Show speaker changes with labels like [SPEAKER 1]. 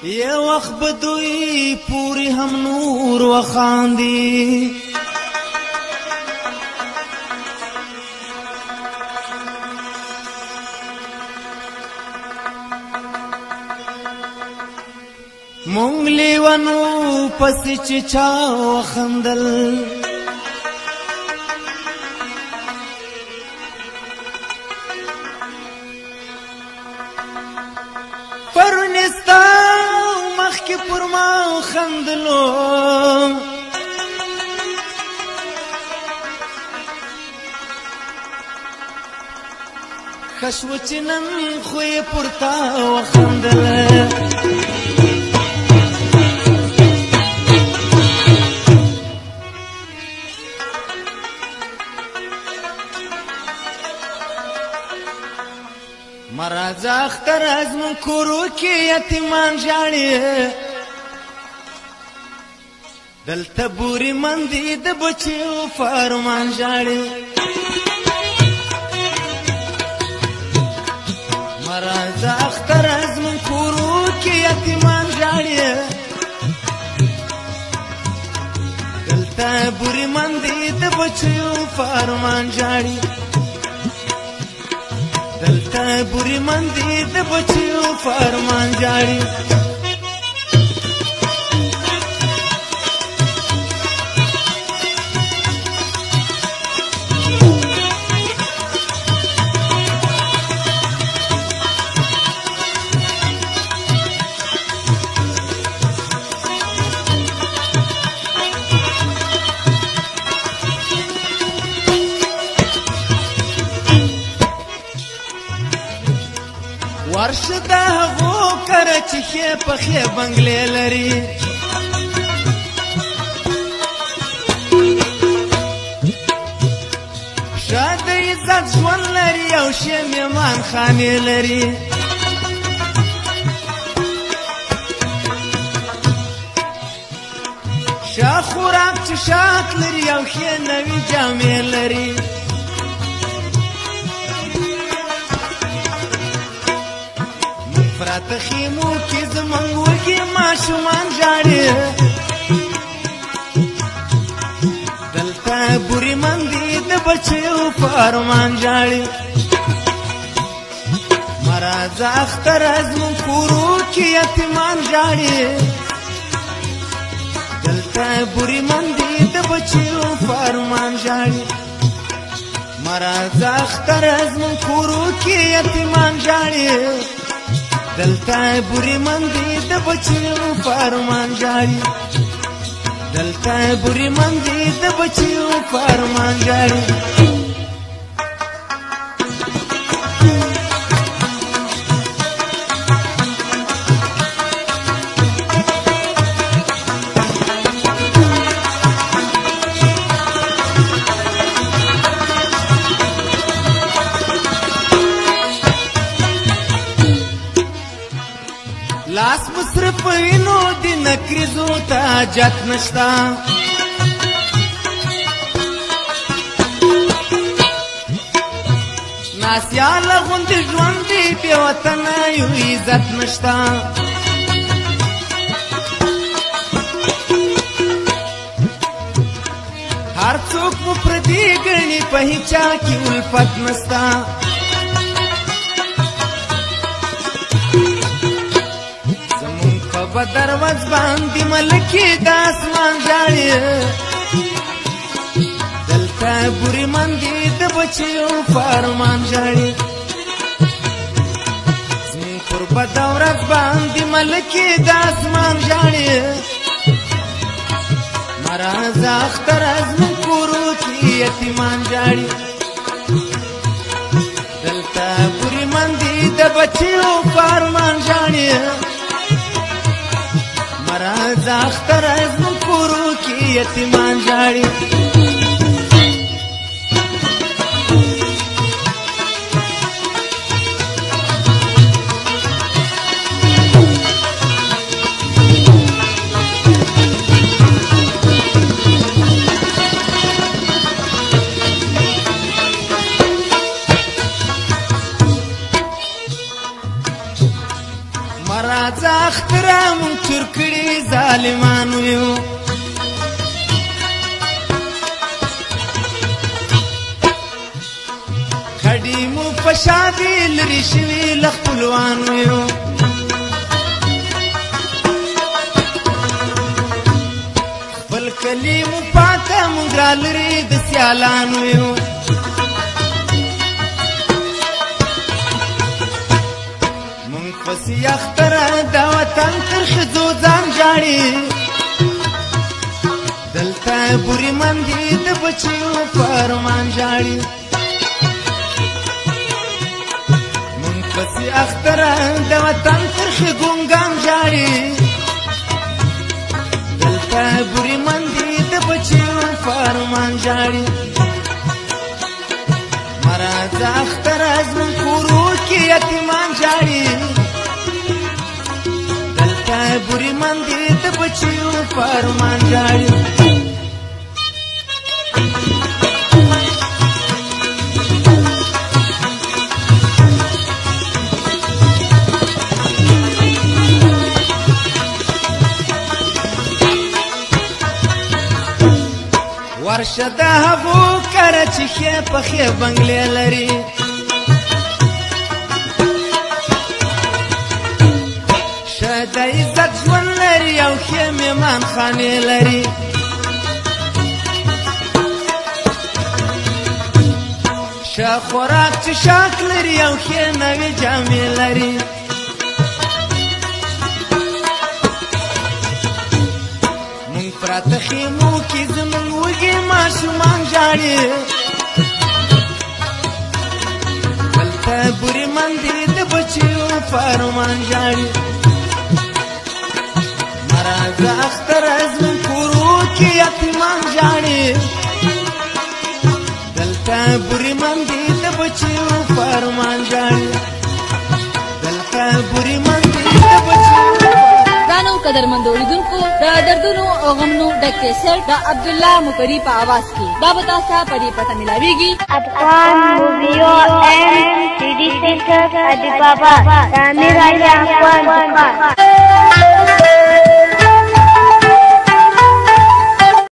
[SPEAKER 1] یو وخت به دوی پوری هم نور وخاندي مونږ لیوانو پسې چې چا وخندل پرونستا مخکې پر ما خندلو ښه شوه چې نن خو یې پر تا وخندله مرازه اختر از من کورو کې یتیمان ژاړي دلته بوري مندي د بچیو فرمان ژاړي مرازه اختر از من کورو کې یتیمان ژاړي دلته بوري مندي د بچیو فرمان ژاړي دلته بوري مندي د بچیو فرمان ژاړي ورشه د هغو کره چې ښې پخې بنګلې لري ښه د عزت ژوند لري او ښې مېمان خانې لري ښه خوراک چې شاک لري او ښې نوي جامې لري پراته خیمو کې زمونږ وږي ماشومان ژاړي دلته بوري مندي د بچیو فرمان ژاړي مرازه اختر از مون کورو کې یتیمان ژاړي دلته بوري مندي د بچیو فرمان ژاړي مرازه اختر از مون کورو کې یتیمان ژاړي دلته بوري مندي د بچیو فرمان ژاړي دلته بوري مندي د بچیو فرمان ژاړي لاس مصرف وینو دی نکریزو تا جات نشتا ناسیال غوندی ژوندی بې وطنه یو عزت نشتا هر څوک مو پردي ګڼي په هیچا کې الفت نستا بدروز باندې ملکي د اسمان ژاړي دلته بوري مندي د بچیو فرمان ژاړي زموږ پر بدورز باندې ملکي د اسمان ژاړي مرازه اختر از مون کورو کې یتیمان ژاړي دلته بوري مندي د بچیو فرمان ژاړي مرازه اختر از مون کورو کې یتیمان ژاړي مراځه اختره مونږ چور کړي ظالمانو یو خډي مو په شادي لري شوي له خپلوانو یو خپل کلي مو پاته مونږ رالري د سیالانو یو پسې اختره د وطن تر ښځو ځان ژاړي دلته بورې مندې د بچیو په ارمان ژاړي مونږ پسې اختره د وطن تر ښځو ګام ژاړي دلته بورې مندې د بچیو په ارمان ژاړي مراځه اختره زموږ کورو کې یتیمان ژاړي بوري مندې د بچیو په ارمان ژاړي ورشه د هغو کره چې ښې پخې بنګلې لري د عزت ژوند لري او ښې مېمان خانې لري ښه خوراک څښاک لري او ښې نوې جامې لري مونږ پراته خیمو کې زموږ وږي ماشومان ژاړي دلته بورې مندې د بچیو په ارمان ژاړي مراځه اختره زموږ کورو کې یتیمان ژاړي دلته بورې مندې د بچیو په ارمان ژاړي دلته بورې مندې د بچیو
[SPEAKER 2] ګرانو قدرمندو لیدونکو د دردونو او غمونو ډک کیسټ د عبدالله مقري په आवाज کې دا به تاسو په دې پته ملاويږي
[SPEAKER 3] افغان موویو اینڈ سی ڈی سینٹر ادیباباد تعمیر افغان